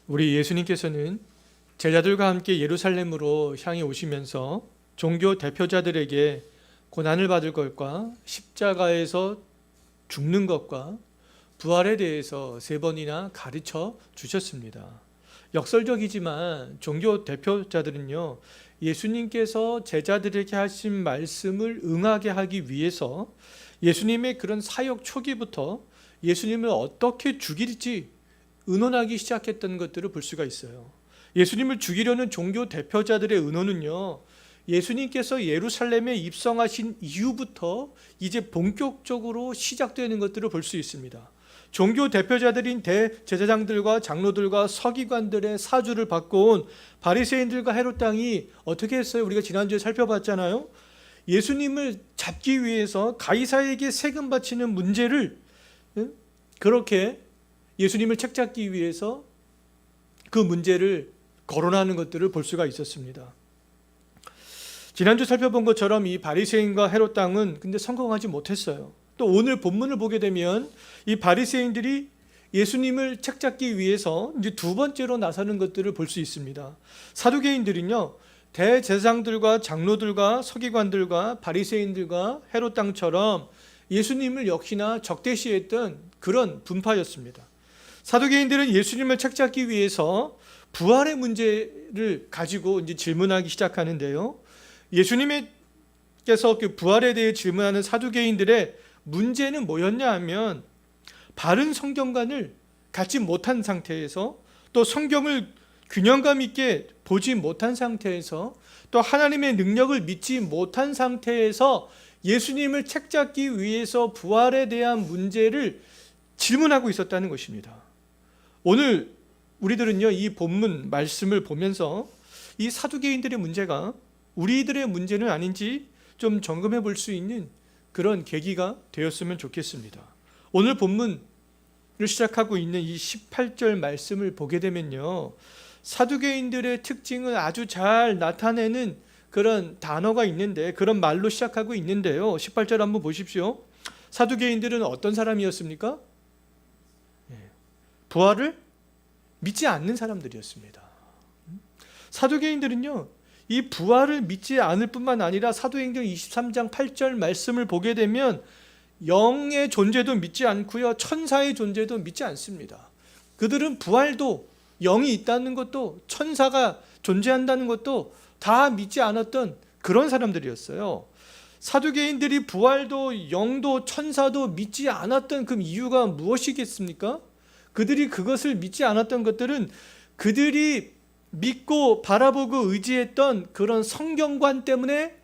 우리 예수님께서는 제자들과 함께 예루살렘으로 향해 오시면서 종교 대표자들에게 고난을 받을 것과 십자가에서 죽는 것과 부활에 대해서 3번이나 가르쳐 주셨습니다. 역설적이지만 종교 대표자들은요, 예수님께서 제자들에게 하신 말씀을 응하게 하기 위해서 예수님의 그런 사역 초기부터 예수님을 어떻게 죽일지 의논하기 시작했던 것들을 볼 수가 있어요. 예수님을 죽이려는 종교 대표자들의 의논은요, 예수님께서 예루살렘에 입성하신 이후부터 이제 본격적으로 시작되는 것들을 볼 수 있습니다. 종교 대표자들인 대제사장들과 장로들과 서기관들의 사주를 받고 온 바리새인들과 헤롯 당이 어떻게 했어요? 우리가 지난주에 살펴봤잖아요. 예수님을 잡기 위해서 가이사에게 세금 바치는 문제를 그렇게 예수님을 책잡기 위해서 그 문제를 거론하는 것들을 볼 수가 있었습니다. 지난주 살펴본 것처럼 이 바리새인과 헤롯 당은 근데 성공하지 못했어요. 또 오늘 본문을 보게 되면 이 바리새인들이 예수님을 책잡기 위해서 이제 2번째로 나서는 것들을 볼 수 있습니다. 사두개인들은요, 대제사장들과 장로들과 서기관들과 바리새인들과 헤롯 당처럼 예수님을 역시나 적대시했던 그런 분파였습니다. 사두개인들은 예수님을 책잡기 위해서 부활의 문제를 가지고 이제 질문하기 시작하는데요. 예수님께서 그 부활에 대해 질문하는 사두개인들의 문제는 뭐였냐 하면 바른 성경관을 갖지 못한 상태에서 또 성경을 균형감 있게 보지 못한 상태에서 또 하나님의 능력을 믿지 못한 상태에서 예수님을 책잡기 위해서 부활에 대한 문제를 질문하고 있었다는 것입니다. 오늘 우리들은요, 이 본문 말씀을 보면서 이 사두개인들의 문제가 우리들의 문제는 아닌지 좀 점검해 볼 수 있는 그런 계기가 되었으면 좋겠습니다. 오늘 본문을 시작하고 있는 이 18절 말씀을 보게 되면요, 사두개인들의 특징을 아주 잘 나타내는 그런 단어가 있는데, 그런 말로 시작하고 있는데요. 18절 한번 보십시오. 사두개인들은 어떤 사람이었습니까? 부활을 믿지 않는 사람들이었습니다. 사두개인들은요, 이 부활을 믿지 않을 뿐만 아니라 사도행전 23장 8절 말씀을 보게 되면 영의 존재도 믿지 않고요, 천사의 존재도 믿지 않습니다. 그들은 부활도, 영이 있다는 것도, 천사가 존재한다는 것도 다 믿지 않았던 그런 사람들이었어요. 사두개인들이 부활도, 영도, 천사도 믿지 않았던 그 이유가 무엇이겠습니까? 그들이 그것을 믿지 않았던 것들은 그들이 믿고 바라보고 의지했던 그런 성경관 때문에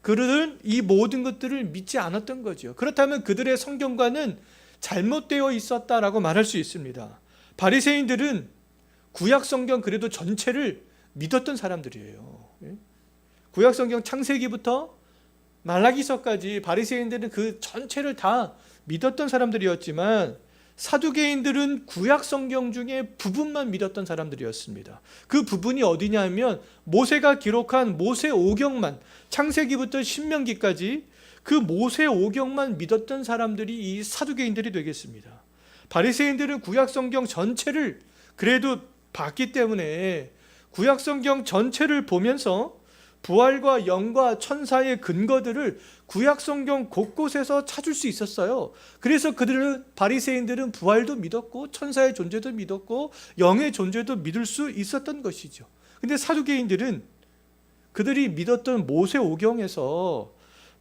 그들은 이 모든 것들을 믿지 않았던 거죠. 그렇다면 그들의 성경관은 잘못되어 있었다라고 말할 수 있습니다. 바리새인들은 구약 성경 그래도 전체를 믿었던 사람들이에요. 구약 성경 창세기부터 말라기서까지 바리새인들은 그 전체를 다 믿었던 사람들이었지만 사두개인들은 구약 성경 중에 부분만 믿었던 사람들이었습니다. 그 부분이 어디냐면 모세가 기록한 모세오경만, 창세기부터 신명기까지 그 모세오경만 믿었던 사람들이 이 사두개인들이 되겠습니다. 바리새인들은 구약 성경 전체를 그래도 봤기 때문에 구약 성경 전체를 보면서 부활과 영과 천사의 근거들을 구약 성경 곳곳에서 찾을 수 있었어요. 그래서 바리새인들은 부활도 믿었고 천사의 존재도 믿었고 영의 존재도 믿을 수 있었던 것이죠. 근데 사두개인들은 그들이 믿었던 모세오경에서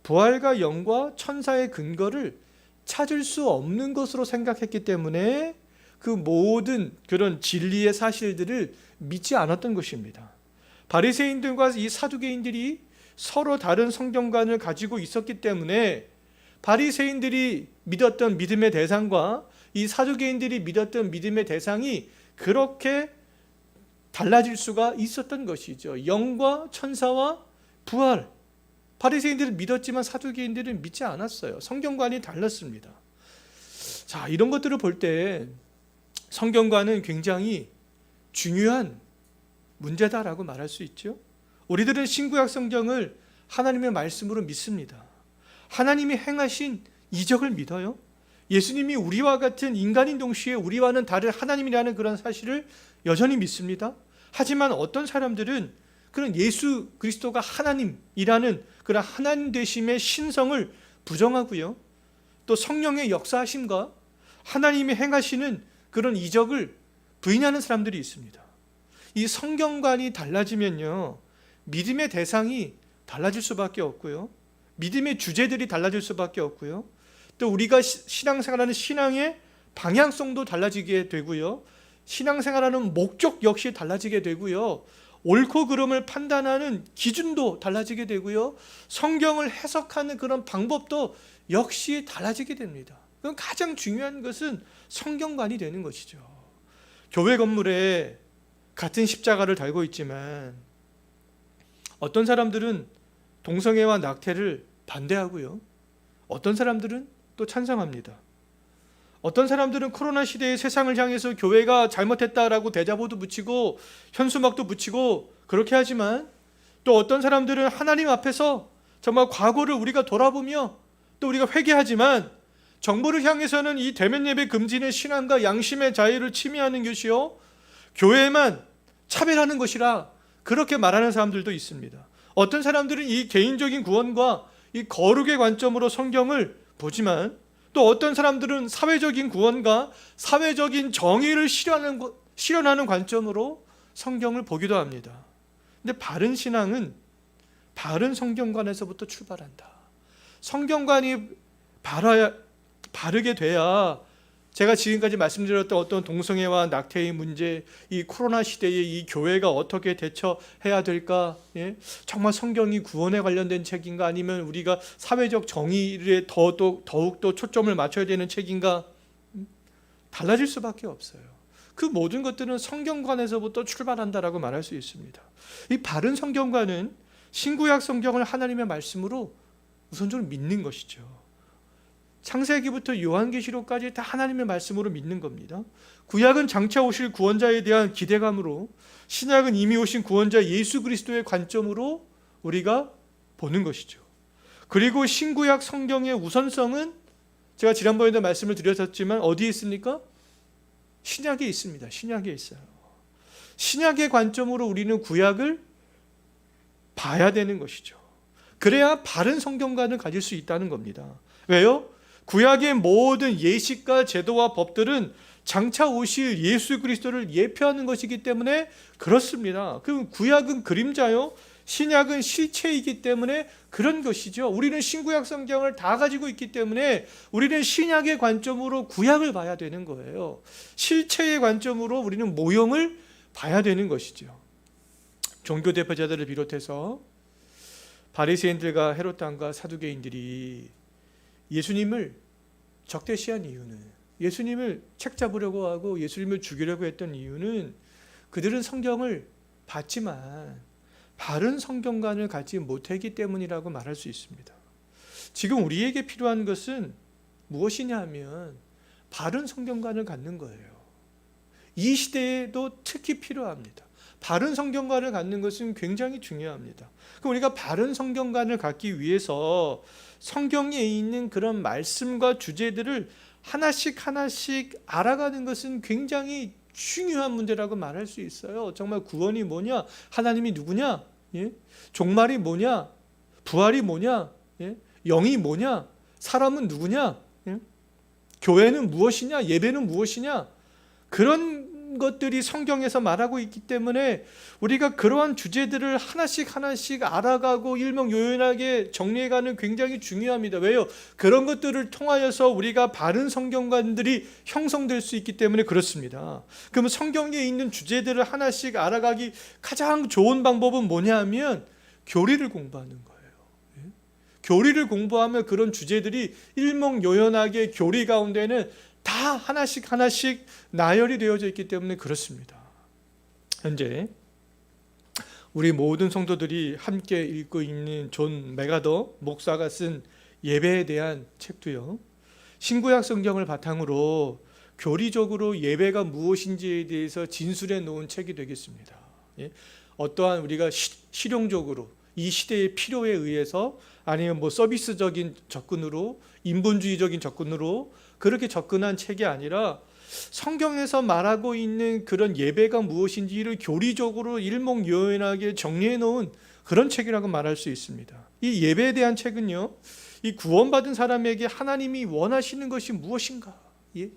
부활과 영과 천사의 근거를 찾을 수 없는 것으로 생각했기 때문에 그 모든 그런 진리의 사실들을 믿지 않았던 것입니다. 바리새인들과 이 사두개인들이 서로 다른 성경관을 가지고 있었기 때문에 바리새인들이 믿었던 믿음의 대상과 이 사두개인들이 믿었던 믿음의 대상이 그렇게 달라질 수가 있었던 것이죠. 영과 천사와 부활. 바리새인들은 믿었지만 사두개인들은 믿지 않았어요. 성경관이 달랐습니다. 자, 이런 것들을 볼 때 성경관은 굉장히 중요한 문제다라고 말할 수 있죠. 우리들은 신구약 성경을 하나님의 말씀으로 믿습니다. 하나님이 행하신 이적을 믿어요. 예수님이 우리와 같은 인간인 동시에 우리와는 다른 하나님이라는 그런 사실을 여전히 믿습니다. 하지만 어떤 사람들은 그런 예수 그리스도가 하나님이라는 그런 하나님 되심의 신성을 부정하고요. 또 성령의 역사하심과 하나님이 행하시는 그런 이적을 부인하는 사람들이 있습니다. 이 성경관이 달라지면요, 믿음의 대상이 달라질 수밖에 없고요, 믿음의 주제들이 달라질 수밖에 없고요, 또 우리가 신앙생활하는 신앙의 방향성도 달라지게 되고요, 신앙생활하는 목적 역시 달라지게 되고요, 옳고 그름을 판단하는 기준도 달라지게 되고요, 성경을 해석하는 그런 방법도 역시 달라지게 됩니다. 그럼 가장 중요한 것은 성경관이 되는 것이죠. 교회 건물에 같은 십자가를 달고 있지만 어떤 사람들은 동성애와 낙태를 반대하고요, 어떤 사람들은 또 찬성합니다. 어떤 사람들은 코로나 시대의 세상을 향해서 교회가 잘못했다라고 대자보도 붙이고 현수막도 붙이고 그렇게 하지만, 또 어떤 사람들은 하나님 앞에서 정말 과거를 우리가 돌아보며 또 우리가 회개하지만 정부를 향해서는 이 대면 예배 금지는 신앙과 양심의 자유를 침해하는 것이요, 교회만 차별하는 것이라 그렇게 말하는 사람들도 있습니다. 어떤 사람들은 이 개인적인 구원과 이 거룩의 관점으로 성경을 보지만, 또 어떤 사람들은 사회적인 구원과 사회적인 정의를 실현하는 관점으로 성경을 보기도 합니다. 근데 바른 신앙은 바른 성경관에서부터 출발한다. 성경관이 바르게 돼야 제가 지금까지 말씀드렸던 어떤 동성애와 낙태의 문제, 이 코로나 시대에 이 교회가 어떻게 대처해야 될까, 정말 성경이 구원에 관련된 책인가, 아니면 우리가 사회적 정의에 더욱더 초점을 맞춰야 되는 책인가, 달라질 수밖에 없어요. 그 모든 것들은 성경관에서부터 출발한다라고 말할 수 있습니다. 이 바른 성경관은 신구약 성경을 하나님의 말씀으로 우선적으로 믿는 것이죠. 창세기부터 요한계시록까지 다 하나님의 말씀으로 믿는 겁니다. 구약은 장차 오실 구원자에 대한 기대감으로, 신약은 이미 오신 구원자 예수 그리스도의 관점으로 우리가 보는 것이죠. 그리고 신구약 성경의 우선성은 제가 지난번에도 말씀을 드렸었지만 어디에 있습니까? 신약에 있습니다. 신약에 있어요. 신약의 관점으로 우리는 구약을 봐야 되는 것이죠. 그래야 바른 성경관을 가질 수 있다는 겁니다. 왜요? 구약의 모든 예식과 제도와 법들은 장차 오실 예수 그리스도를 예표하는 것이기 때문에 그렇습니다. 그 구약은 그림자요, 신약은 실체이기 때문에 그런 것이죠. 우리는 신구약 성경을 다 가지고 있기 때문에 우리는 신약의 관점으로 구약을 봐야 되는 거예요. 실체의 관점으로 우리는 모형을 봐야 되는 것이죠. 종교 대표자들을 비롯해서 바리새인들과 헤롯 왕과 사두개인들이 예수님을 적대시한 이유는, 예수님을 책잡으려고 하고 예수님을 죽이려고 했던 이유는 그들은 성경을 봤지만 바른 성경관을 갖지 못했기 때문이라고 말할 수 있습니다. 지금 우리에게 필요한 것은 무엇이냐 하면 바른 성경관을 갖는 거예요. 이 시대에도 특히 필요합니다. 바른 성경관을 갖는 것은 굉장히 중요합니다. 그럼 우리가 바른 성경관을 갖기 위해서 성경에 있는 그런 말씀과 주제들을 하나씩 하나씩 알아가는 것은 굉장히 중요한 문제라고 말할 수 있어요. 정말 구원이 뭐냐, 하나님이 누구냐, 종말이 뭐냐, 부활이 뭐냐, 영이 뭐냐, 사람은 누구냐, 교회는 무엇이냐, 예배는 무엇이냐, 그런 것들이 성경에서 말하고 있기 때문에 우리가 그러한 주제들을 하나씩 하나씩 알아가고 일목요연하게 정리해가는 굉장히 중요합니다. 왜요? 그런 것들을 통하여서 우리가 바른 성경관들이 형성될 수 있기 때문에 그렇습니다. 그러면 성경에 있는 주제들을 하나씩 알아가기 가장 좋은 방법은 뭐냐 하면 교리를 공부하는 거예요. 교리를 공부하면 그런 주제들이 일목요연하게 교리 가운데는 다 하나씩 하나씩 나열이 되어져 있기 때문에 그렇습니다. 현재 우리 모든 성도들이 함께 읽고 있는 존 맥아더 목사가 쓴 예배에 대한 책도요, 신구약 성경을 바탕으로 교리적으로 예배가 무엇인지에 대해서 진술해 놓은 책이 되겠습니다. 어떠한 우리가 실용적으로 이 시대의 필요에 의해서 아니면 뭐 서비스적인 접근으로 인본주의적인 접근으로 그렇게 접근한 책이 아니라 성경에서 말하고 있는 그런 예배가 무엇인지를 교리적으로 일목요연하게 정리해 놓은 그런 책이라고 말할 수 있습니다. 이 예배에 대한 책은요, 이 구원받은 사람에게 하나님이 원하시는 것이 무엇인가? 예?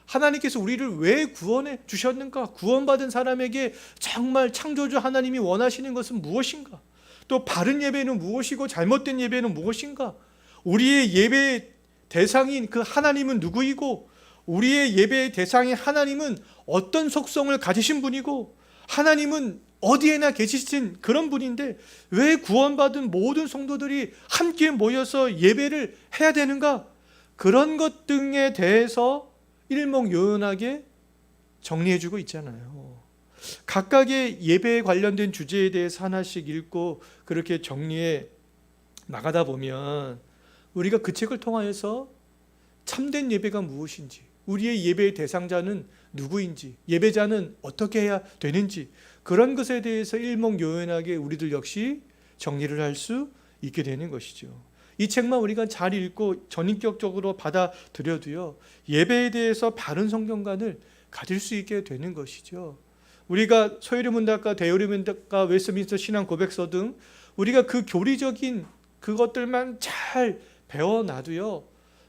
하나님께서 우리를 왜 구원해 주셨는가? 구원받은 사람에게 정말 창조주 하나님이 원하시는 것은 무엇인가? 또 바른 예배는 무엇이고 잘못된 예배는 무엇인가? 우리의 예배의 대상인 그 하나님은 누구이고 우리의 예배의 대상인 하나님은 어떤 속성을 가지신 분이고 하나님은 어디에나 계시신 그런 분인데 왜 구원받은 모든 성도들이 함께 모여서 예배를 해야 되는가? 그런 것 등에 대해서 일목요연하게 정리해주고 있잖아요. 각각의 예배에 관련된 주제에 대해서 하나씩 읽고 그렇게 정리해 나가다 보면 우리가 그 책을 통하여서 참된 예배가 무엇인지, 우리의 예배의 대상자는 누구인지, 예배자는 어떻게 해야 되는지 그런 것에 대해서 일목요연하게 우리들 역시 정리를 할 수 있게 되는 것이죠. 이 책만 우리가 잘 읽고 전인격적으로 받아들여도요, 예배에 대해서 바른 성경관을 가질 수 있게 되는 것이죠. 우리가 소요리 문답과 대요리 문답과 웨스트민스터 신앙 고백서 등 우리가 그 교리적인 그것들만 잘 배워놔도요,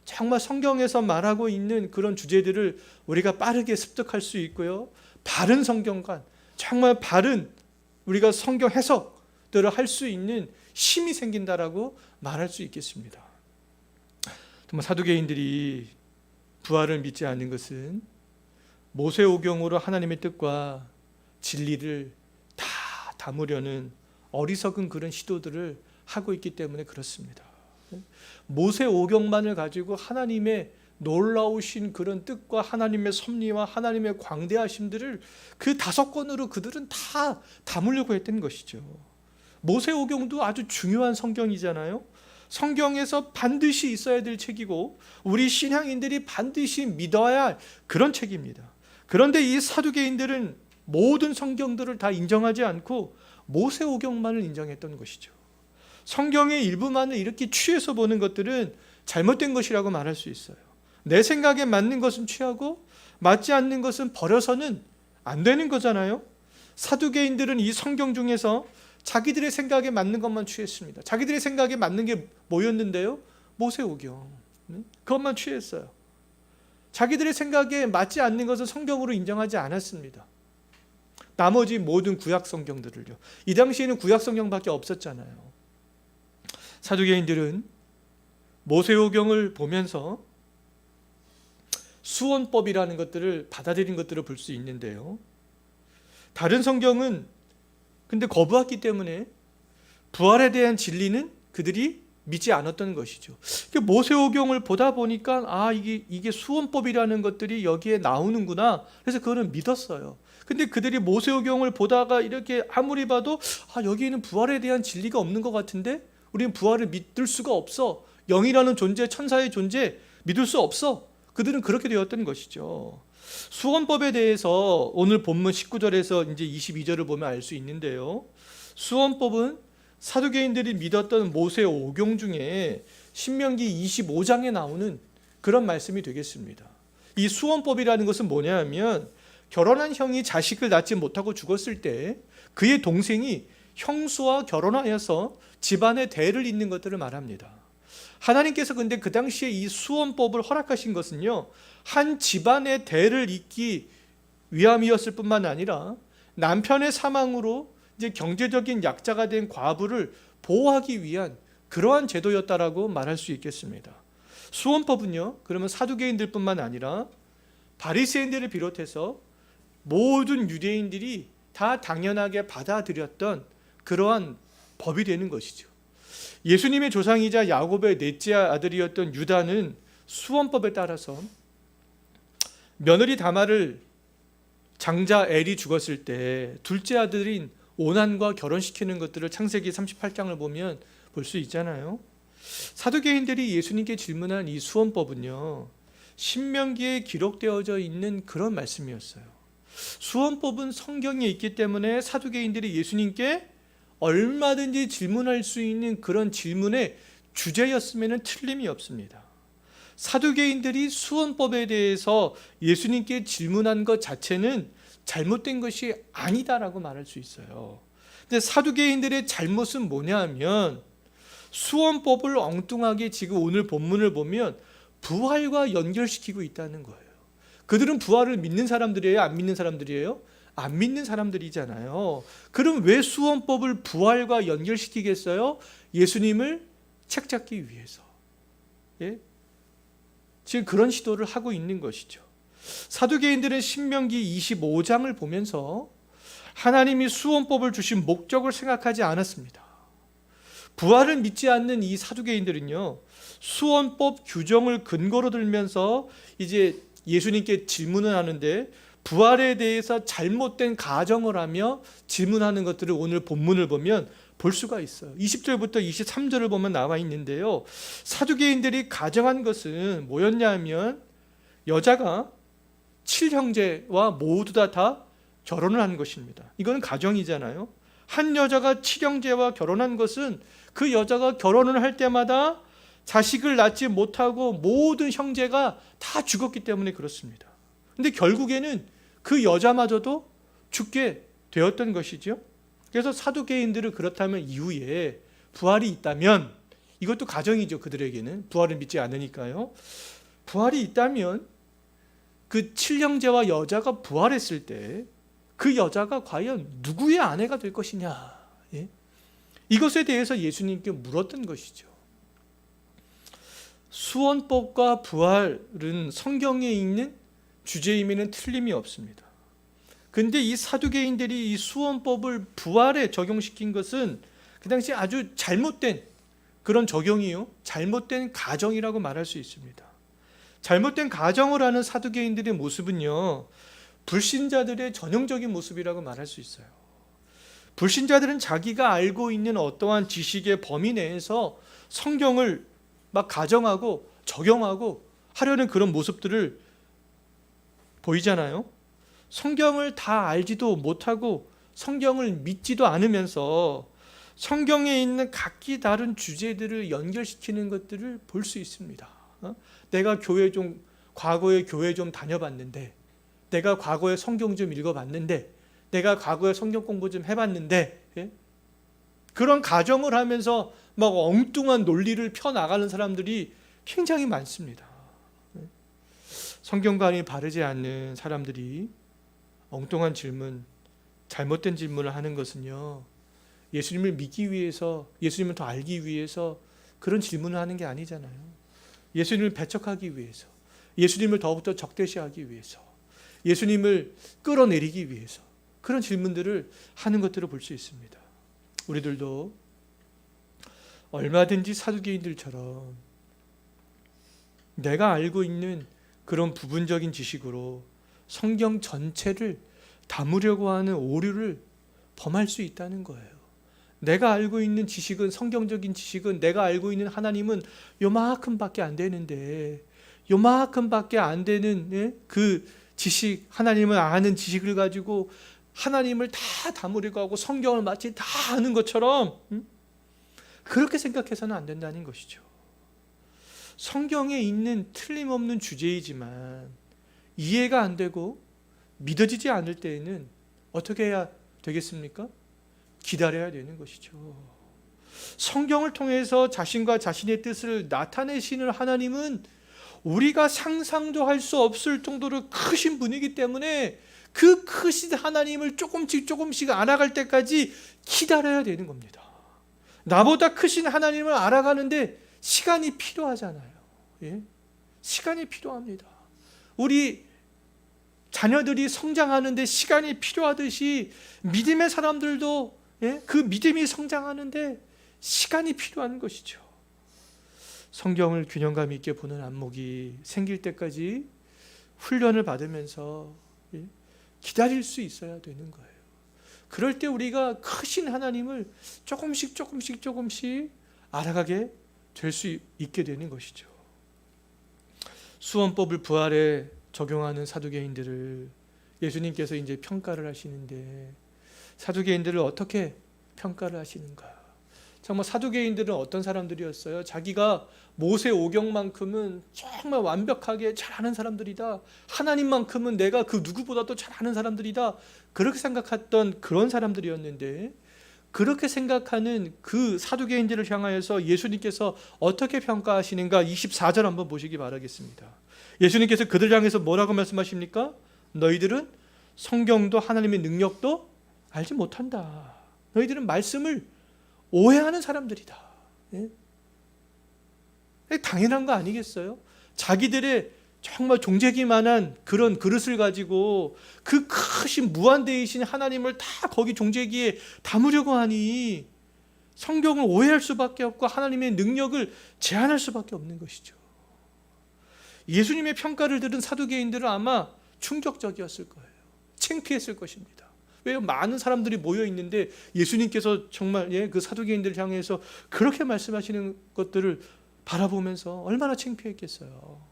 정말 성경에서 말하고 있는 그런 주제들을 우리가 빠르게 습득할 수 있고요, 바른 성경관, 정말 바른 우리가 성경 해석들을 할 수 있는 힘이 생긴다라고 말할 수 있겠습니다. 정말 사두개인들이 부활을 믿지 않는 것은 모세오경으로 하나님의 뜻과 진리를 다 담으려는 어리석은 그런 시도들을 하고 있기 때문에 그렇습니다. 모세오경만을 가지고 하나님의 놀라우신 그런 뜻과 하나님의 섭리와 하나님의 광대하심들을 그 5권으로 그들은 다 담으려고 했던 것이죠. 모세오경도 아주 중요한 성경이잖아요. 성경에서 반드시 있어야 될 책이고 우리 신앙인들이 반드시 믿어야 할 그런 책입니다. 그런데 이 사두개인들은 모든 성경들을 다 인정하지 않고 모세오경만을 인정했던 것이죠. 성경의 일부만을 이렇게 취해서 보는 것들은 잘못된 것이라고 말할 수 있어요. 내 생각에 맞는 것은 취하고 맞지 않는 것은 버려서는 안 되는 거잖아요. 사두개인들은 이 성경 중에서 자기들의 생각에 맞는 것만 취했습니다. 자기들의 생각에 맞는 게 뭐였는데요? 모세오경. 그것만 취했어요. 자기들의 생각에 맞지 않는 것은 성경으로 인정하지 않았습니다. 나머지 모든 구약 성경들을요. 이 당시에는 구약 성경밖에 없었잖아요. 사두개인들은 모세오경을 보면서 수원법이라는 것들을 받아들인 것들을 볼 수 있는데요. 다른 성경은 근데 거부했기 때문에 부활에 대한 진리는 그들이 믿지 않았던 것이죠. 모세오경을 보다 보니까 이게 수원법이라는 것들이 여기에 나오는구나. 그래서 그거는 믿었어요. 근데 그들이 모세오경을 보다가 이렇게 아무리 봐도 여기에는 부활에 대한 진리가 없는 것 같은데 우리는 부활을 믿을 수가 없어. 영이라는 존재, 천사의 존재 믿을 수 없어. 그들은 그렇게 되었던 것이죠. 수원법에 대해서 오늘 본문 19절에서 이제 22절을 보면 알 수 있는데요. 수원법은 사두개인들이 믿었던 모세오경 중에 신명기 25장에 나오는 그런 말씀이 되겠습니다. 이 수원법이라는 것은 뭐냐 하면 결혼한 형이 자식을 낳지 못하고 죽었을 때 그의 동생이 형수와 결혼하여서 집안의 대를 잇는 것들을 말합니다. 하나님께서 근데 그 당시에 이 수원법을 허락하신 것은요, 한 집안의 대를 잇기 위함이었을 뿐만 아니라 남편의 사망으로 이제 경제적인 약자가 된 과부를 보호하기 위한 그러한 제도였다라고 말할 수 있겠습니다. 수원법은요, 그러면 사두개인들 뿐만 아니라 바리새인들을 비롯해서 모든 유대인들이 다 당연하게 받아들였던 그러한 법이 되는 것이죠. 예수님의 조상이자 야곱의 넷째 아들이었던 유다는 수원법에 따라서 며느리 다말을 장자 엘이 죽었을 때 둘째 아들인 오난과 결혼시키는 것들을 창세기 38장을 보면 볼 수 있잖아요. 사두개인들이 예수님께 질문한 이 수원법은요, 신명기에 기록되어져 있는 그런 말씀이었어요. 수원법은 성경에 있기 때문에 사두개인들이 예수님께 얼마든지 질문할 수 있는 그런 질문의 주제였으면 틀림이 없습니다. 사두개인들이 수원법에 대해서 예수님께 질문한 것 자체는 잘못된 것이 아니다라고 말할 수 있어요. 근데 사두개인들의 잘못은 뭐냐 하면 수원법을 엉뚱하게 지금 오늘 본문을 보면 부활과 연결시키고 있다는 거예요. 그들은 부활을 믿는 사람들이에요? 안 믿는 사람들이에요? 안 믿는 사람들이잖아요. 그럼 왜 수원법을 부활과 연결시키겠어요? 예수님을 책잡기 위해서. 예? 지금 그런 시도를 하고 있는 것이죠. 사두개인들은 신명기 25장을 보면서 하나님이 수원법을 주신 목적을 생각하지 않았습니다. 부활을 믿지 않는 이 사두개인들은요, 수원법 규정을 근거로 들면서 이제 예수님께 질문을 하는데 부활에 대해서 잘못된 가정을 하며 질문하는 것들을 오늘 본문을 보면 볼 수가 있어요. 20절부터 23절을 보면 나와 있는데요, 사두개인들이 가정한 것은 뭐였냐 하면 여자가 7형제와 모두 다 결혼을 한 것입니다. 이거는 가정이잖아요. 한 여자가 7형제와 결혼한 것은 그 여자가 결혼을 할 때마다 자식을 낳지 못하고 모든 형제가 다 죽었기 때문에 그렇습니다. 근데 결국에는 그 여자마저도 죽게 되었던 것이죠. 그래서 사두개인들은 그렇다면 이후에 부활이 있다면, 이것도 가정이죠. 그들에게는 부활을 믿지 않으니까요. 부활이 있다면 그 7형제와 여자가 부활했을 때 그 여자가 과연 누구의 아내가 될 것이냐, 예? 이것에 대해서 예수님께 물었던 것이죠. 수원법과 부활은 성경에 있는 주제임에는 틀림이 없습니다. 근데 이 사두개인들이 이 수원법을 부활에 적용시킨 것은 그 당시 아주 잘못된 그런 적용이요, 잘못된 가정이라고 말할 수 있습니다. 잘못된 가정을 하는 사두개인들의 모습은요, 불신자들의 전형적인 모습이라고 말할 수 있어요. 불신자들은 자기가 알고 있는 어떠한 지식의 범위 내에서 성경을 막 가정하고 적용하고 하려는 그런 모습들을 보이잖아요. 성경을 다 알지도 못하고 성경을 믿지도 않으면서 성경에 있는 각기 다른 주제들을 연결시키는 것들을 볼 수 있습니다. 내가 과거에 교회 좀 다녀봤는데, 내가 과거에 성경 좀 읽어봤는데, 내가 과거에 성경 공부 좀 해봤는데, 예? 그런 가정을 하면서 막 엉뚱한 논리를 펴나가는 사람들이 굉장히 많습니다. 성경관이 바르지 않는 사람들이 엉뚱한 질문, 잘못된 질문을 하는 것은요, 예수님을 믿기 위해서, 예수님을 더 알기 위해서 그런 질문을 하는 게 아니잖아요. 예수님을 배척하기 위해서, 예수님을 더욱더 적대시하기 위해서, 예수님을 끌어내리기 위해서 그런 질문들을 하는 것들을 볼 수 있습니다. 우리들도 얼마든지 사두개인들처럼 내가 알고 있는 그런 부분적인 지식으로 성경 전체를 담으려고 하는 오류를 범할 수 있다는 거예요. 내가 알고 있는 지식은, 성경적인 지식은, 내가 알고 있는 하나님은 요만큼밖에 안 되는데, 요만큼밖에 안 되는 그 지식, 하나님을 아는 지식을 가지고 하나님을 다 담으려고 하고 성경을 마치 다 아는 것처럼 그렇게 생각해서는 안 된다는 것이죠. 성경에 있는 틀림없는 주제이지만 이해가 안 되고 믿어지지 않을 때에는 어떻게 해야 되겠습니까? 기다려야 되는 것이죠. 성경을 통해서 자신과 자신의 뜻을 나타내시는 하나님은 우리가 상상도 할 수 없을 정도로 크신 분이기 때문에 그 크신 하나님을 조금씩 알아갈 때까지 기다려야 되는 겁니다. 나보다 크신 하나님을 알아가는데 시간이 필요하잖아요. 예? 시간이 필요합니다. 우리 자녀들이 성장하는데 시간이 필요하듯이 믿음의 사람들도 그 믿음이 성장하는데 시간이 필요한 것이죠. 성경을 균형감 있게 보는 안목이 생길 때까지 훈련을 받으면서 기다릴 수 있어야 되는 거예요. 그럴 때 우리가 크신 하나님을 조금씩 알아가게 될 수 있게 되는 것이죠. 수원법을 부활에 적용하는 사두개인들을 예수님께서 이제 평가를 하시는데, 사두개인들을 어떻게 평가를 하시는가? 정말 사두개인들은 어떤 사람들이었어요? 자기가 모세 오경만큼은 정말 완벽하게 잘하는 사람들이다. 하나님만큼은 내가 그 누구보다도 잘하는 사람들이다. 그렇게 생각했던 그런 사람들이었는데, 그렇게 생각하는 그 사두개인들을 향하여서 예수님께서 어떻게 평가하시는가? 24절 한번 보시기 바라겠습니다. 예수님께서 그들을 향해서 뭐라고 말씀하십니까? 너희들은 성경도 하나님의 능력도 알지 못한다. 너희들은 말씀을 오해하는 사람들이다. 예? 당연한 거 아니겠어요? 자기들의 정말 종재기만한 그런 그릇을 가지고 그 크신 무한대이신 하나님을 다 거기 종재기에 담으려고 하니 성경을 오해할 수밖에 없고 하나님의 능력을 제한할 수밖에 없는 것이죠. 예수님의 평가를 들은 사두개인들은 아마 충격적이었을 거예요. 창피했을 것입니다. 왜요? 많은 사람들이 모여 있는데 예수님께서 정말 그 사두개인들을 향해서 그렇게 말씀하시는 것들을 바라보면서 얼마나 창피했겠어요.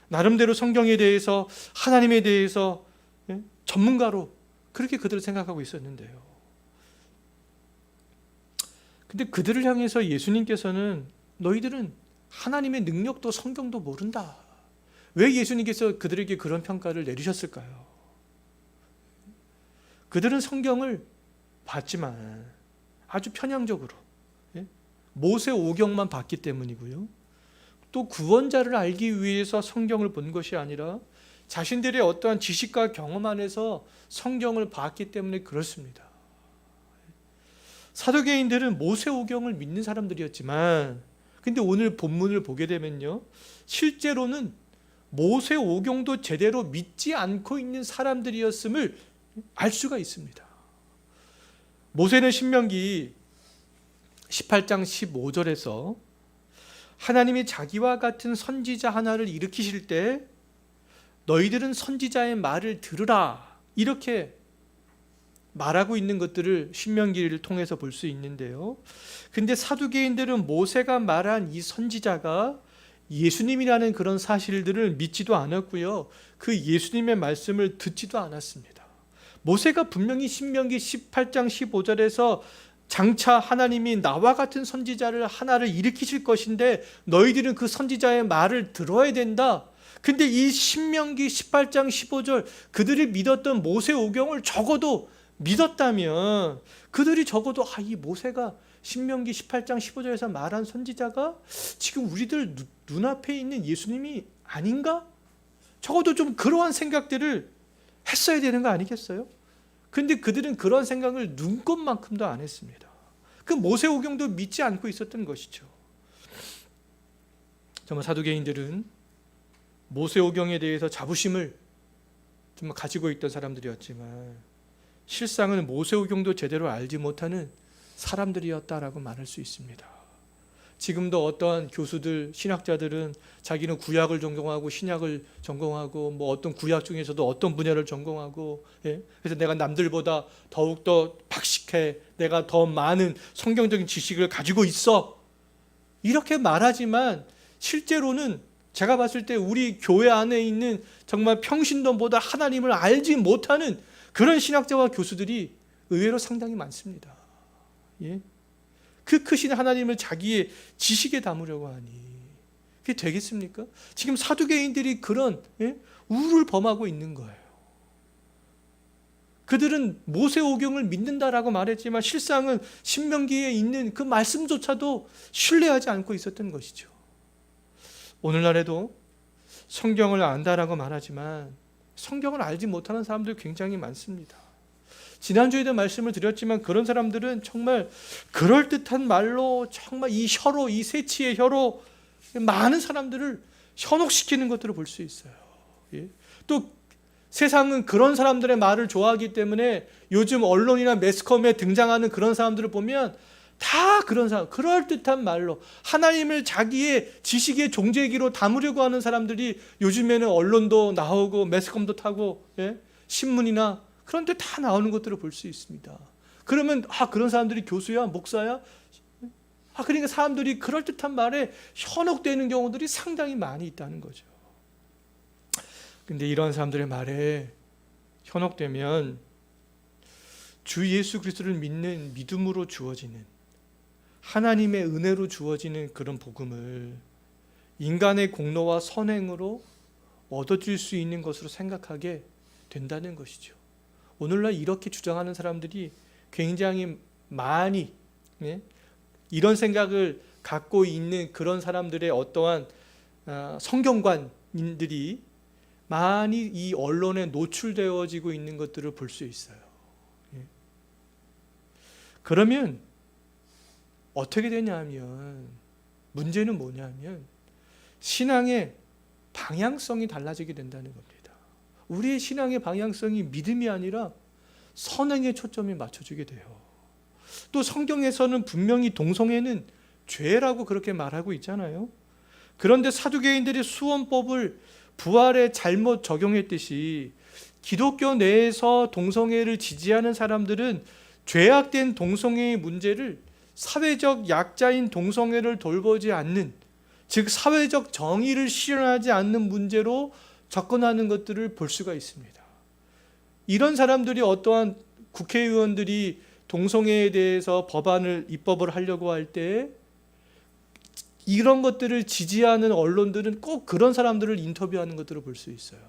나름대로 성경에 대해서 하나님에 대해서 전문가로 그렇게 그들을 생각하고 있었는데요. 근데 그들을 향해서 예수님께서는 너희들은 하나님의 능력도 성경도 모른다. 왜 예수님께서 그들에게 그런 평가를 내리셨을까요? 그들은 성경을 봤지만 아주 편향적으로 모세 오경만 봤기 때문이고요. 또 구원자를 알기 위해서 성경을 본 것이 아니라 자신들의 어떠한 지식과 경험 안에서 성경을 봤기 때문에 그렇습니다. 사두개인들은 모세 오경을 믿는 사람들이었지만, 근데 오늘 본문을 보게 되면요, 실제로는 모세 오경도 제대로 믿지 않고 있는 사람들이었음을 알 수가 있습니다. 모세는 신명기 18장 15절에서 하나님이 자기와 같은 선지자 하나를 일으키실 때 너희들은 선지자의 말을 들으라, 이렇게 말하고 있는 것들을 신명기를 통해서 볼 수 있는데요. 근데 사두개인들은 모세가 말한 이 선지자가 예수님이라는 그런 사실들을 믿지도 않았고요, 그 예수님의 말씀을 듣지도 않았습니다. 모세가 분명히 신명기 18장 15절에서 장차 하나님이 나와 같은 선지자를 하나를 일으키실 것인데 너희들은 그 선지자의 말을 들어야 된다. 근데 이 신명기 18장 15절 그들이 믿었던 모세 오경을 적어도 믿었다면 그들이 적어도 이 모세가 신명기 18장 15절에서 말한 선지자가 지금 우리들 눈앞에 있는 예수님이 아닌가? 적어도 좀 그러한 생각들을 했어야 되는 거 아니겠어요? 근데 그들은 그런 생각을 눈꼽만큼도 안 했습니다. 그 모세오경도 믿지 않고 있었던 것이죠. 정말 사두개인들은 모세오경에 대해서 자부심을 좀 가지고 있던 사람들이었지만 실상은 모세오경도 제대로 알지 못하는 사람들이었다라고 말할 수 있습니다. 지금도 어떠한 교수들, 신학자들은 자기는 구약을 전공하고 신약을 전공하고 어떤 구약 중에서도 어떤 분야를 전공하고, 그래서 내가 남들보다 더욱더 박식해, 내가 더 많은 성경적인 지식을 가지고 있어, 이렇게 말하지만 실제로는 제가 봤을 때 우리 교회 안에 있는 정말 평신도보다 하나님을 알지 못하는 그런 신학자와 교수들이 의외로 상당히 많습니다. 그 크신 하나님을 자기의 지식에 담으려고 하니 그게 되겠습니까? 지금 사두개인들이 그런 우를 범하고 있는 거예요. 그들은 모세오경을 믿는다라고 말했지만 실상은 신명기에 있는 그 말씀조차도 신뢰하지 않고 있었던 것이죠. 오늘날에도 성경을 안다라고 말하지만 성경을 알지 못하는 사람들 굉장히 많습니다. 지난주에도 말씀을 드렸지만 그런 사람들은 정말 그럴듯한 말로 정말 이 혀로, 이 새치의 혀로 많은 사람들을 현혹시키는 것들을 볼 수 있어요. 또 세상은 그런 사람들의 말을 좋아하기 때문에 요즘 언론이나 매스컴에 등장하는 그런 사람들을 보면 다 그런 사람, 그럴듯한 말로 하나님을 자기의 지식의 종재기로 담으려고 하는 사람들이 요즘에는 언론도 나오고 매스컴도 타고 신문이나 그런 데 다 나오는 것들을 볼 수 있습니다. 그러면 그런 사람들이 교수야? 목사야? 그러니까 사람들이 그럴듯한 말에 현혹되는 경우들이 상당히 많이 있다는 거죠. 근데 이런 사람들의 말에 현혹되면 주 예수 그리스도를 믿는 믿음으로 주어지는, 하나님의 은혜로 주어지는 그런 복음을 인간의 공로와 선행으로 얻어질 수 있는 것으로 생각하게 된다는 것이죠. 오늘날 이렇게 주장하는 사람들이 굉장히 많이, 이런 생각을 갖고 있는 그런 사람들의 어떠한 성경관인들이 많이 이 언론에 노출되어지고 있는 것들을 볼 수 있어요. 그러면 어떻게 되냐면, 문제는 뭐냐면 신앙의 방향성이 달라지게 된다는 겁니다. 우리의 신앙의 방향성이 믿음이 아니라 선행에 초점이 맞춰지게 돼요. 또 성경에서는 분명히 동성애는 죄라고 그렇게 말하고 있잖아요. 그런데 사두개인들이 수원법을 부활에 잘못 적용했듯이 기독교 내에서 동성애를 지지하는 사람들은 죄악된 동성애의 문제를 사회적 약자인 동성애를 돌보지 않는, 즉 사회적 정의를 실현하지 않는 문제로 접근하는 것들을 볼 수가 있습니다. 이런 사람들이, 어떠한 국회의원들이 동성애에 대해서 법안을 입법을 하려고 할 때 이런 것들을 지지하는 언론들은 꼭 그런 사람들을 인터뷰하는 것들을 볼 수 있어요.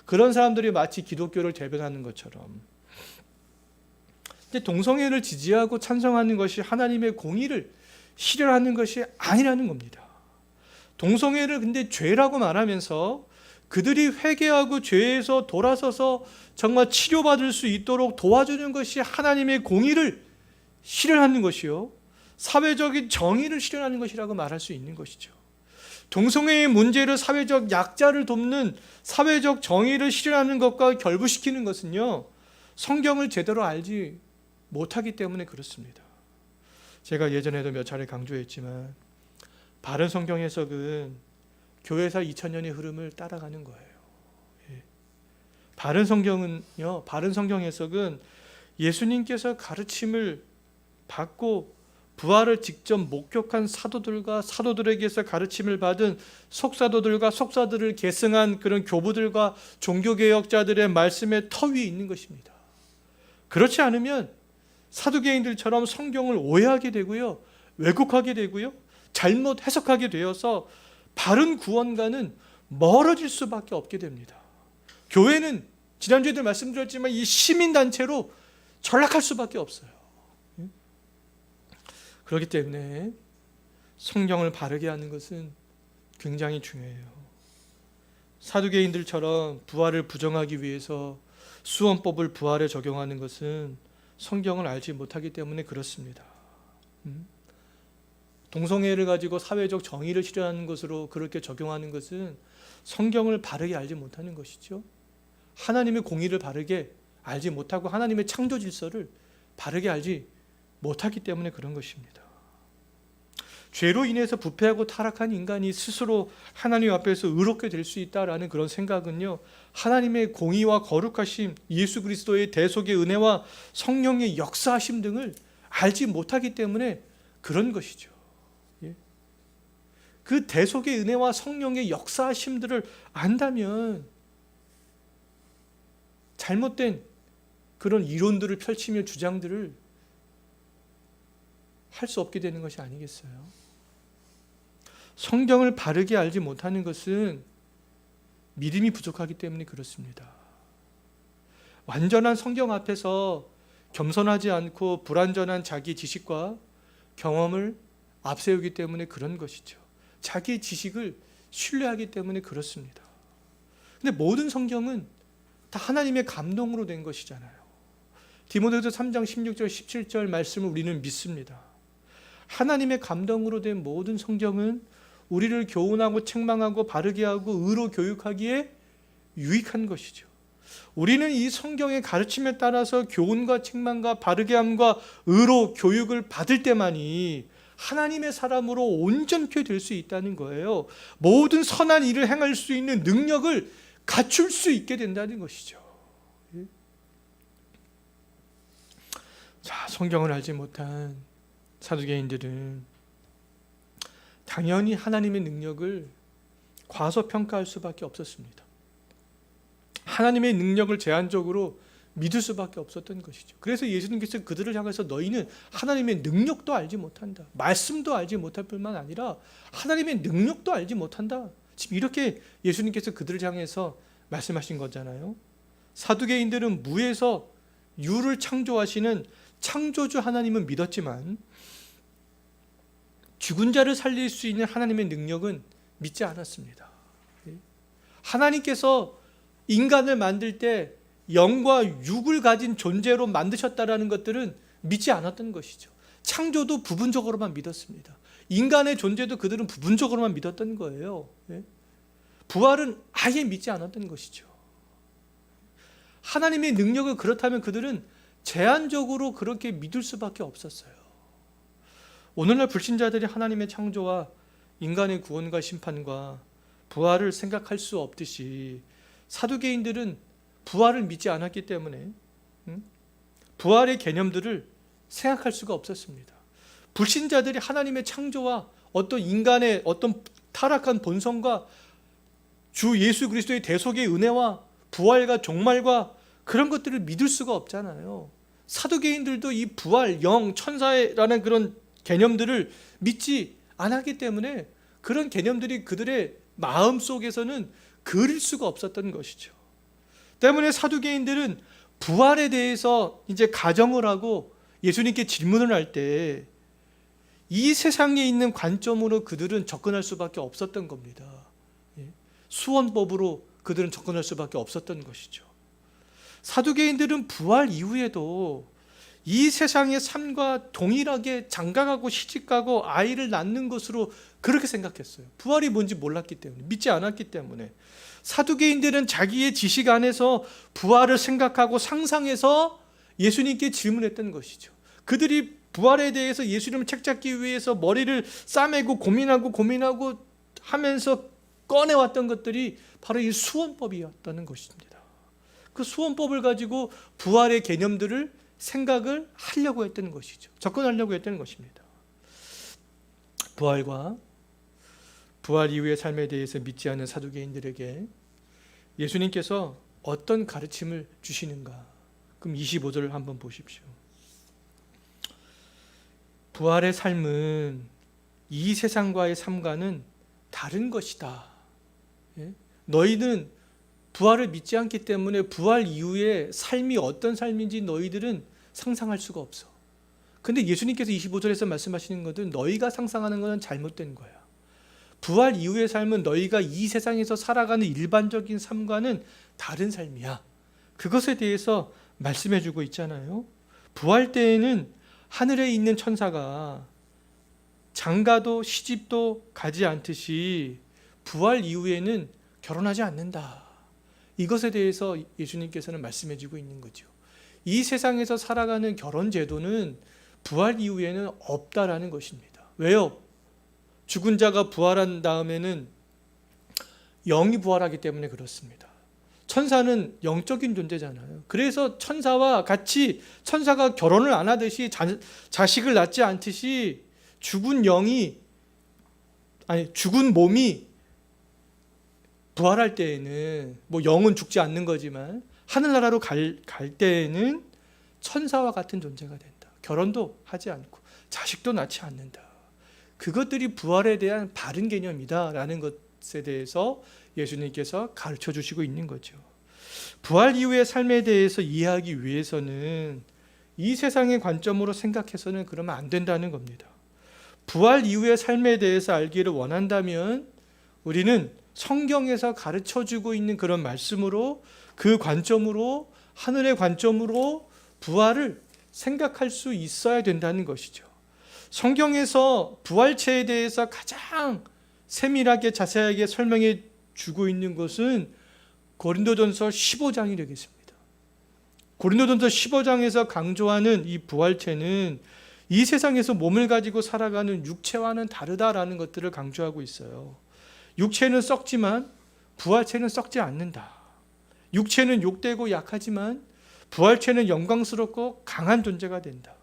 그런 사람들이 마치 기독교를 대변하는 것처럼. 근데 동성애를 지지하고 찬성하는 것이 하나님의 공의를 실현하는 것이 아니라는 겁니다. 동성애를 근데 죄라고 말하면서 그들이 회개하고 죄에서 돌아서서 정말 치료받을 수 있도록 도와주는 것이 하나님의 공의를 실현하는 것이요, 사회적인 정의를 실현하는 것이라고 말할 수 있는 것이죠. 동성애의 문제를, 사회적 약자를 돕는 사회적 정의를 실현하는 것과 결부시키는 것은요, 성경을 제대로 알지 못하기 때문에 그렇습니다. 제가 예전에도 몇 차례 강조했지만 바른 성경 해석은 교회사 2000년의 흐름을 따라가는 거예요. 바른 성경은요, 바른 성경 해석은 예수님께서 가르침을 받고 부활을 직접 목격한 사도들과 사도들에게서 가르침을 받은 속사도들과 속사들을 계승한 그런 교부들과 종교개혁자들의 말씀의 터 위에 있는 것입니다. 그렇지 않으면 사두개인들처럼 성경을 오해하게 되고요, 왜곡하게 되고요, 잘못 해석하게 되어서 바른 구원과는 멀어질 수밖에 없게 됩니다. 교회는 지난주에도 말씀드렸지만 이 시민단체로 전락할 수밖에 없어요. 그렇기 때문에 성경을 바르게 하는 것은 굉장히 중요해요. 사두개인들처럼 부활을 부정하기 위해서 수원법을 부활에 적용하는 것은 성경을 알지 못하기 때문에 그렇습니다. 동성애를 가지고 사회적 정의를 실현하는 것으로 그렇게 적용하는 것은 성경을 바르게 알지 못하는 것이죠. 하나님의 공의를 바르게 알지 못하고 하나님의 창조 질서를 바르게 알지 못하기 때문에 그런 것입니다. 죄로 인해서 부패하고 타락한 인간이 스스로 하나님 앞에서 의롭게 될 수 있다라는 그런 생각은요, 하나님의 공의와 거룩하심, 예수 그리스도의 대속의 은혜와 성령의 역사하심 등을 알지 못하기 때문에 그런 것이죠. 그 대속의 은혜와 성령의 역사하심들을 안다면 잘못된 그런 이론들을 펼치며 주장들을 할 수 없게 되는 것이 아니겠어요? 성경을 바르게 알지 못하는 것은 믿음이 부족하기 때문에 그렇습니다. 완전한 성경 앞에서 겸손하지 않고 불완전한 자기 지식과 경험을 앞세우기 때문에 그런 것이죠. 자기의 지식을 신뢰하기 때문에 그렇습니다. 근데 모든 성경은 다 하나님의 감동으로 된 것이잖아요. 디모데후서 3장 16절 17절 말씀을 우리는 믿습니다. 하나님의 감동으로 된 모든 성경은 우리를 교훈하고 책망하고 바르게 하고 의로 교육하기에 유익한 것이죠. 우리는 이 성경의 가르침에 따라서 교훈과 책망과 바르게 함과 의로 교육을 받을 때만이 하나님의 사람으로 온전케 될 수 있다는 거예요. 모든 선한 일을 행할 수 있는 능력을 갖출 수 있게 된다는 것이죠. 자, 성경을 알지 못한 사두개인들은 당연히 하나님의 능력을 과소평가할 수밖에 없었습니다. 하나님의 능력을 제한적으로 믿을 수밖에 없었던 것이죠. 그래서 예수님께서 그들을 향해서 너희는 하나님의 능력도 알지 못한다. 말씀도 알지 못할 뿐만 아니라 하나님의 능력도 알지 못한다. 지금 이렇게 예수님께서 그들을 향해서 말씀하신 거잖아요. 사두개인들은 무에서 유를 창조하시는 창조주 하나님은 믿었지만 죽은 자를 살릴 수 있는 하나님의 능력은 믿지 않았습니다. 하나님께서 인간을 만들 때 영과 육을 가진 존재로 만드셨다라는 것들은 믿지 않았던 것이죠. 창조도 부분적으로만 믿었습니다. 인간의 존재도 그들은 부분적으로만 믿었던 거예요. 부활은 아예 믿지 않았던 것이죠. 하나님의 능력을 그렇다면 그들은 제한적으로 그렇게 믿을 수밖에 없었어요. 오늘날 불신자들이 하나님의 창조와 인간의 구원과 심판과 부활을 생각할 수 없듯이 사두개인들은 부활을 믿지 않았기 때문에 부활의 개념들을 생각할 수가 없었습니다. 불신자들이 하나님의 창조와 어떤 인간의 어떤 타락한 본성과 주 예수 그리스도의 대속의 은혜와 부활과 종말과 그런 것들을 믿을 수가 없잖아요. 사두개인들도 이 부활, 영, 천사라는 그런 개념들을 믿지 않았기 때문에 그런 개념들이 그들의 마음 속에서는 그릴 수가 없었던 것이죠. 때문에 사두개인들은 부활에 대해서 이제 가정을 하고 예수님께 질문을 할 때 이 세상에 있는 관점으로 그들은 접근할 수밖에 없었던 겁니다. 수원법으로 그들은 접근할 수밖에 없었던 것이죠. 사두개인들은 부활 이후에도 이 세상의 삶과 동일하게 장가가고 시집가고 아이를 낳는 것으로 그렇게 생각했어요. 부활이 뭔지 몰랐기 때문에, 믿지 않았기 때문에. 사두개인들은 자기의 지식 안에서 부활을 생각하고 상상해서 예수님께 질문했던 것이죠. 그들이 부활에 대해서 예수님을 책잡기 위해서 머리를 싸매고 고민하고 하면서 꺼내왔던 것들이 바로 이 수원법이었다는 것입니다. 그 수원법을 가지고 부활의 개념들을 생각을 하려고 했던 것이죠. 접근하려고 했던 것입니다. 부활과 부활 이후의 삶에 대해서 믿지 않는 사두개인들에게 예수님께서 어떤 가르침을 주시는가? 그럼 25절을 한번 보십시오. 부활의 삶은 이 세상과의 삶과는 다른 것이다. 너희는 부활을 믿지 않기 때문에 부활 이후의 삶이 어떤 삶인지 너희들은 상상할 수가 없어. 근데 예수님께서 25절에서 말씀하시는 것은 너희가 상상하는 것은 잘못된 거야. 부활 이후의 삶은 너희가 이 세상에서 살아가는 일반적인 삶과는 다른 삶이야. 그것에 대해서 말씀해 주고 있잖아요. 부활 때에는 하늘에 있는 천사가 장가도 시집도 가지 않듯이 부활 이후에는 결혼하지 않는다. 이것에 대해서 예수님께서는 말씀해 주고 있는 거죠. 이 세상에서 살아가는 결혼 제도는 부활 이후에는 없다라는 것입니다. 왜요? 죽은 자가 부활한 다음에는 영이 부활하기 때문에 그렇습니다. 천사는 영적인 존재잖아요. 그래서 천사와 같이 천사가 결혼을 안 하듯이 자식을 낳지 않듯이 죽은 몸이 부활할 때에는 영은 죽지 않는 거지만 하늘나라로 갈 때에는 천사와 같은 존재가 된다. 결혼도 하지 않고 자식도 낳지 않는다. 그것들이 부활에 대한 바른 개념이다라는 것에 대해서 예수님께서 가르쳐 주시고 있는 거죠. 부활 이후의 삶에 대해서 이해하기 위해서는 이 세상의 관점으로 생각해서는 그러면 안 된다는 겁니다. 부활 이후의 삶에 대해서 알기를 원한다면 우리는 성경에서 가르쳐 주고 있는 그런 말씀으로 그 관점으로 하늘의 관점으로 부활을 생각할 수 있어야 된다는 것이죠. 성경에서 부활체에 대해서 가장 세밀하게 자세하게 설명해 주고 있는 것은 고린도전서 15장이 되겠습니다. 고린도전서 15장에서 강조하는 이 부활체는 이 세상에서 몸을 가지고 살아가는 육체와는 다르다라는 것들을 강조하고 있어요. 육체는 썩지만 부활체는 썩지 않는다. 육체는 욕되고 약하지만 부활체는 영광스럽고 강한 존재가 된다.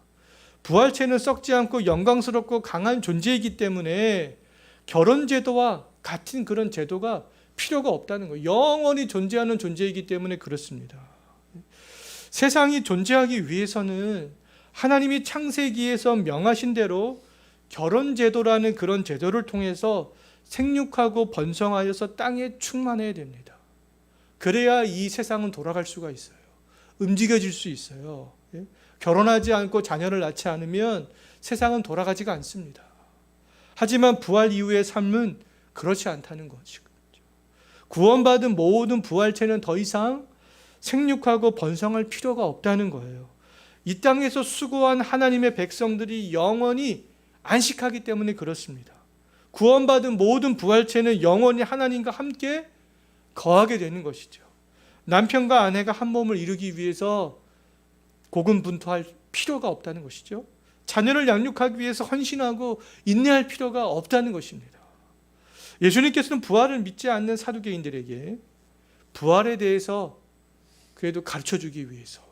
부활체는 썩지 않고 영광스럽고 강한 존재이기 때문에 결혼제도와 같은 그런 제도가 필요가 없다는 거예요. 영원히 존재하는 존재이기 때문에 그렇습니다. 세상이 존재하기 위해서는 하나님이 창세기에서 명하신 대로 결혼제도라는 그런 제도를 통해서 생육하고 번성하여서 땅에 충만해야 됩니다. 그래야 이 세상은 돌아갈 수가 있어요. 움직여질 수 있어요. 결혼하지 않고 자녀를 낳지 않으면 세상은 돌아가지가 않습니다. 하지만 부활 이후의 삶은 그렇지 않다는 것이죠. 구원받은 모든 부활체는 더 이상 생육하고 번성할 필요가 없다는 거예요. 이 땅에서 수고한 하나님의 백성들이 영원히 안식하기 때문에 그렇습니다. 구원받은 모든 부활체는 영원히 하나님과 함께 거하게 되는 것이죠. 남편과 아내가 한 몸을 이루기 위해서 고군분투할 필요가 없다는 것이죠. 자녀를 양육하기 위해서 헌신하고 인내할 필요가 없다는 것입니다. 예수님께서는 부활을 믿지 않는 사두개인들에게 부활에 대해서 그래도 가르쳐주기 위해서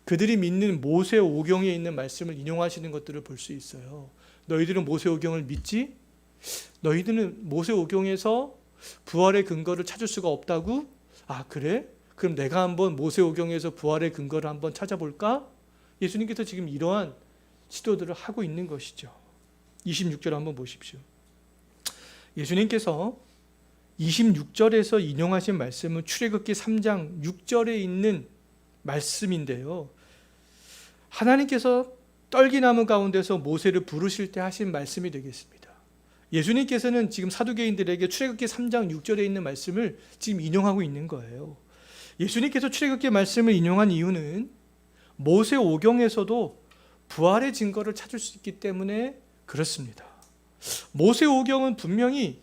그들이 믿는 모세오경에 있는 말씀을 인용하시는 것들을 볼 수 있어요. 너희들은 모세오경을 믿지? 너희들은 모세오경에서 부활의 근거를 찾을 수가 없다고? 아 그래? 그럼 내가 한번 모세오경에서 부활의 근거를 한번 찾아볼까? 예수님께서 지금 이러한 시도들을 하고 있는 것이죠. 26절 한번 보십시오. 예수님께서 26절에서 인용하신 말씀은 출애굽기 3장 6절에 있는 말씀인데요. 하나님께서 떨기나무 가운데서 모세를 부르실 때 하신 말씀이 되겠습니다. 예수님께서는 지금 사두개인들에게 출애굽기 3장 6절에 있는 말씀을 지금 인용하고 있는 거예요. 예수님께서 출애굽기 말씀을 인용한 이유는 모세오경에서도 부활의 증거를 찾을 수 있기 때문에 그렇습니다. 모세오경은 분명히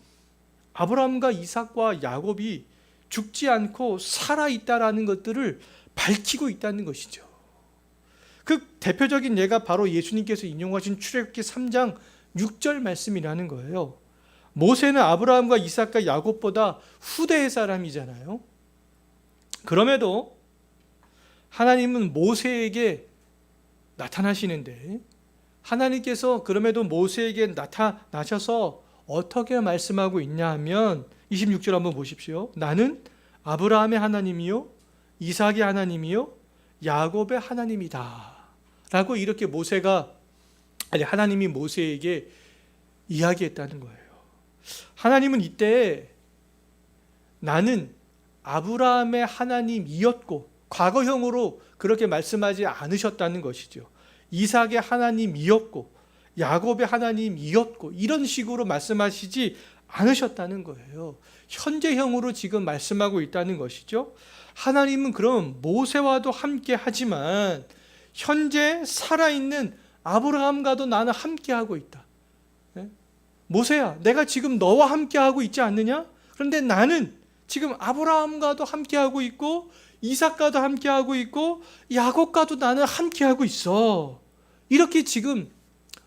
아브라함과 이삭과 야곱이 죽지 않고 살아있다라는 것들을 밝히고 있다는 것이죠. 그 대표적인 예가 바로 예수님께서 인용하신 출애굽기 3장 6절 말씀이라는 거예요. 모세는 아브라함과 이삭과 야곱보다 후대의 사람이잖아요. 그럼에도 하나님은 모세에게 나타나시는데 하나님께서 그럼에도 모세에게 나타나셔서 어떻게 말씀하고 있냐 하면 26절 한번 보십시오. 나는 아브라함의 하나님이요 이삭의 하나님이요 야곱의 하나님이다 라고 이렇게 하나님이 모세에게 이야기했다는 거예요. 하나님은 이때 나는 아브라함의 하나님이었고 과거형으로 그렇게 말씀하지 않으셨다는 것이죠. 이삭의 하나님이었고 야곱의 하나님이었고 이런 식으로 말씀하시지 않으셨다는 거예요. 현재형으로 지금 말씀하고 있다는 것이죠. 하나님은 그럼 모세와도 함께 하지만 현재 살아있는 아브라함과도 나는 함께하고 있다. 모세야, 내가 지금 너와 함께하고 있지 않느냐? 그런데 나는 지금 아브라함과도 함께하고 있고 이삭과도 함께하고 있고 야곱과도 나는 함께하고 있어. 이렇게 지금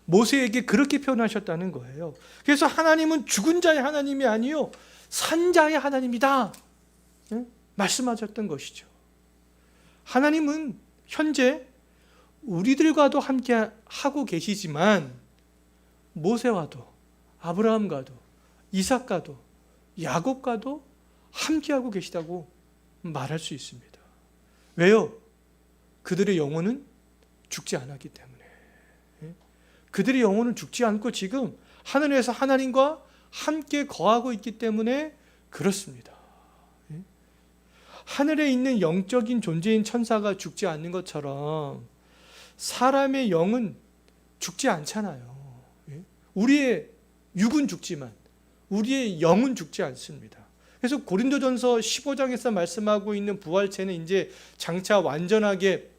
모세에게 그렇게 표현하셨다는 거예요. 그래서 하나님은 죽은 자의 하나님이 아니요 산 자의 하나님이다 말씀하셨던 것이죠. 하나님은 현재 우리들과도 함께 하고 계시지만 모세와도 아브라함과도 이삭과도 야곱과도 함께하고 계시다고 말할 수 있습니다. 왜요? 그들의 영혼은 죽지 않았기 때문에. 그들의 영혼은 죽지 않고 지금 하늘에서 하나님과 함께 거하고 있기 때문에 그렇습니다. 하늘에 있는 영적인 존재인 천사가 죽지 않는 것처럼 사람의 영은 죽지 않잖아요. 우리의 육은 죽지만 우리의 영은 죽지 않습니다. 그래서 고린도전서 15장에서 말씀하고 있는 부활체는 이제 장차 완전하게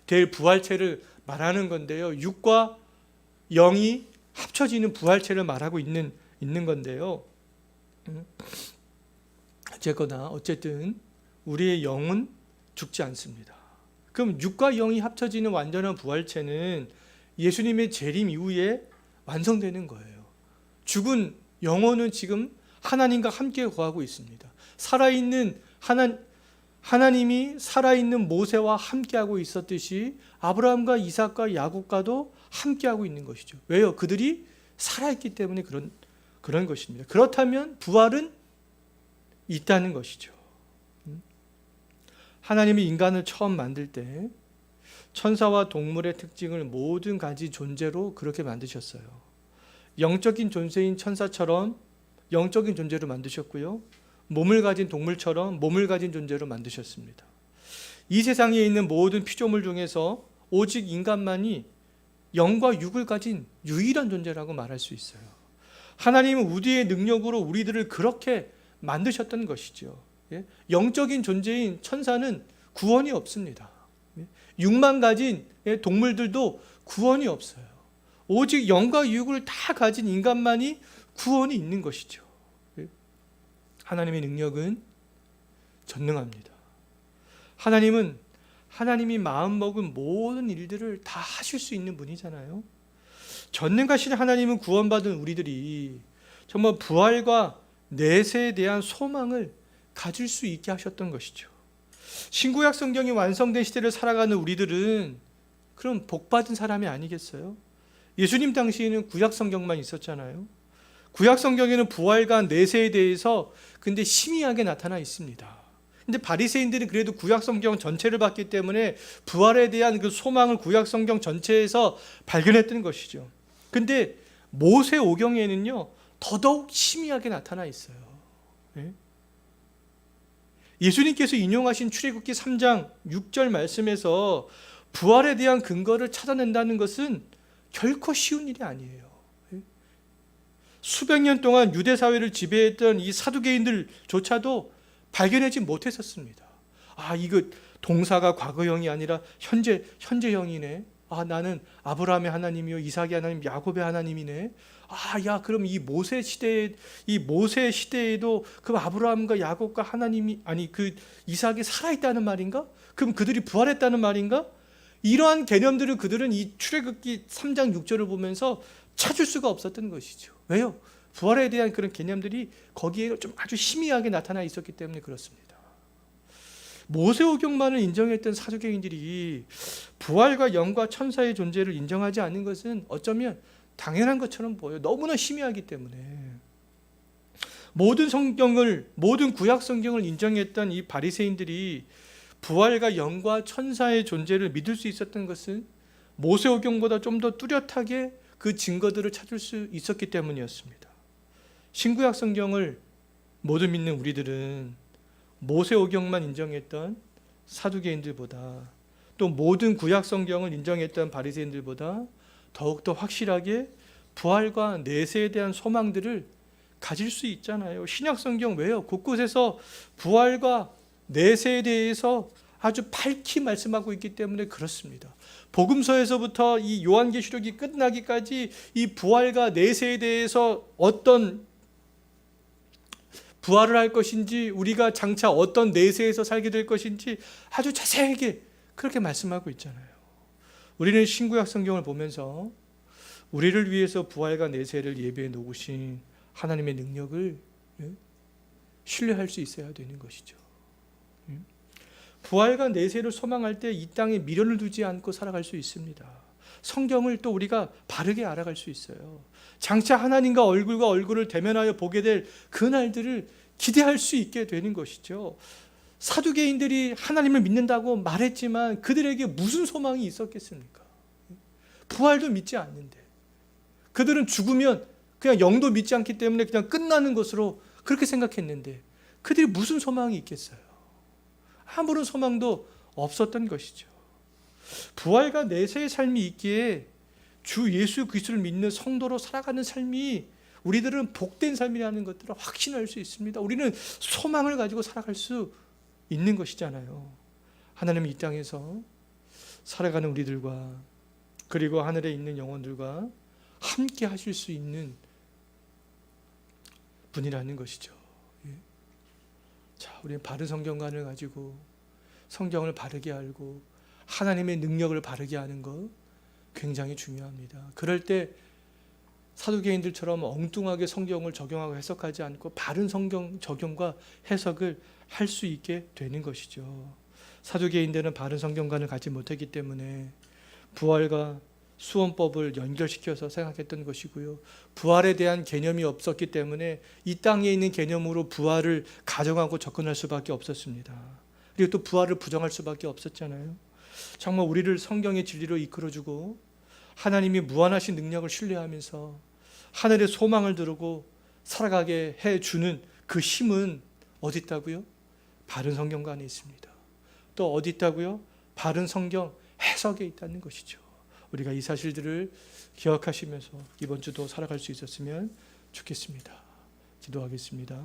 될 부활체를 말하는 건데요. 육과 영이 합쳐지는 부활체를 말하고 있는 건데요. 어쨌든 우리의 영은 죽지 않습니다. 그럼 육과 영이 합쳐지는 완전한 부활체는 예수님의 재림 이후에 완성되는 거예요. 죽은 영혼은 지금 하나님과 함께 거하고 있습니다. 살아있는 하나님이 살아있는 모세와 함께하고 있었듯이 아브라함과 이삭과 야곱과도 함께하고 있는 것이죠. 왜요? 그들이 살아있기 때문에 그런 것입니다. 그렇다면 부활은 있다는 것이죠. 하나님이 인간을 처음 만들 때 천사와 동물의 특징을 모든 가지 존재로 그렇게 만드셨어요. 영적인 존재인 천사처럼 영적인 존재로 만드셨고요. 몸을 가진 동물처럼 몸을 가진 존재로 만드셨습니다. 이 세상에 있는 모든 피조물 중에서 오직 인간만이 영과 육을 가진 유일한 존재라고 말할 수 있어요. 하나님은 우리의 능력으로 우리들을 그렇게 만드셨던 것이죠. 영적인 존재인 천사는 구원이 없습니다. 육만 가진 동물들도 구원이 없어요. 오직 영과 육을 다 가진 인간만이 구원이 있는 것이죠. 하나님의 능력은 전능합니다. 하나님은 하나님이 마음먹은 모든 일들을 다 하실 수 있는 분이잖아요. 전능하신 하나님은 구원받은 우리들이 정말 부활과 내세에 대한 소망을 가질 수 있게 하셨던 것이죠. 신구약 성경이 완성된 시대를 살아가는 우리들은 그럼 복받은 사람이 아니겠어요? 예수님 당시에는 구약 성경만 있었잖아요. 구약 성경에는 부활과 내세에 대해서 근데 희미하게 나타나 있습니다. 근데 바리새인들은 그래도 구약 성경 전체를 봤기 때문에 부활에 대한 그 소망을 구약 성경 전체에서 발견했던 것이죠. 근데 모세오경에는요 더더욱 희미하게 나타나 있어요. 예수님께서 인용하신 출애굽기 3장 6절 말씀에서 부활에 대한 근거를 찾아낸다는 것은 결코 쉬운 일이 아니에요. 수백 년 동안 유대 사회를 지배했던 이 사두개인들조차도 발견하지 못했었습니다. 이거 동사가 과거형이 아니라 현재형이네. 나는 아브라함의 하나님이요 이삭의 하나님, 야곱의 하나님이네. 그럼 이 모세 시대에도 그 아브라함과 야곱과 하나님이 그 이삭이 살아 있다는 말인가? 그럼 그들이 부활했다는 말인가? 이러한 개념들을 그들은 이 출애굽기 3장 6절을 보면서 찾을 수가 없었던 것이죠. 왜요? 부활에 대한 그런 개념들이 거기에 좀 아주 희미하게 나타나 있었기 때문에 그렇습니다. 모세오경만을 인정했던 사두개인들이 부활과 영과 천사의 존재를 인정하지 않는 것은 어쩌면 당연한 것처럼 보여요. 너무나 희미하기 때문에. 모든 구약 성경을 인정했던 이 바리새인들이 부활과 영과 천사의 존재를 믿을 수 있었던 것은 모세오경보다 좀 더 뚜렷하게 그 증거들을 찾을 수 있었기 때문이었습니다. 신구약 성경을 모두 믿는 우리들은 모세오경만 인정했던 사두개인들보다 또 모든 구약 성경을 인정했던 바리새인들보다 더욱더 확실하게 부활과 내세에 대한 소망들을 가질 수 있잖아요. 신약 성경 왜요? 곳곳에서 부활과 내세에 대해서 아주 밝히 말씀하고 있기 때문에 그렇습니다. 복음서에서부터 이 요한계시록이 끝나기까지 이 부활과 내세에 대해서 어떤 부활을 할 것인지 우리가 장차 어떤 내세에서 살게 될 것인지 아주 자세하게 그렇게 말씀하고 있잖아요. 우리는 신구약 성경을 보면서 우리를 위해서 부활과 내세를 예비해 놓으신 하나님의 능력을 신뢰할 수 있어야 되는 것이죠. 부활과 내세를 소망할 때 이 땅에 미련을 두지 않고 살아갈 수 있습니다. 성경을 또 우리가 바르게 알아갈 수 있어요. 장차 하나님과 얼굴과 얼굴을 대면하여 보게 될 그날들을 기대할 수 있게 되는 것이죠. 사두개인들이 하나님을 믿는다고 말했지만 그들에게 무슨 소망이 있었겠습니까? 부활도 믿지 않는데 그들은 죽으면 그냥 영도 믿지 않기 때문에 그냥 끝나는 것으로 그렇게 생각했는데 그들이 무슨 소망이 있겠어요? 아무런 소망도 없었던 것이죠. 부활과 내세의 삶이 있기에 주 예수 그리스도를 믿는 성도로 살아가는 삶이 우리들은 복된 삶이라는 것들을 확신할 수 있습니다. 우리는 소망을 가지고 살아갈 수 있는 것이잖아요. 하나님은 이 땅에서 살아가는 우리들과 그리고 하늘에 있는 영혼들과 함께 하실 수 있는 분이라는 것이죠. 우리는 바른 성경관을 가지고 성경을 바르게 알고 하나님의 능력을 바르게 하는 것 굉장히 중요합니다. 그럴 때 사두개인들처럼 엉뚱하게 성경을 적용하고 해석하지 않고 바른 성경 적용과 해석을 할 수 있게 되는 것이죠. 사두개인들은 바른 성경관을 갖지 못했기 때문에 부활과 수원법을 연결시켜서 생각했던 것이고요. 부활에 대한 개념이 없었기 때문에 이 땅에 있는 개념으로 부활을 가정하고 접근할 수밖에 없었습니다. 그리고 또 부활을 부정할 수밖에 없었잖아요. 정말 우리를 성경의 진리로 이끌어주고 하나님이 무한하신 능력을 신뢰하면서 하늘의 소망을 두르고 살아가게 해주는 그 힘은 어디 있다고요? 바른 성경가 안에 있습니다. 또 어디 있다고요? 바른 성경 해석에 있다는 것이죠. 우리가 이 사실들을 기억하시면서 이번 주도 살아갈 수 있었으면 좋겠습니다. 기도하겠습니다.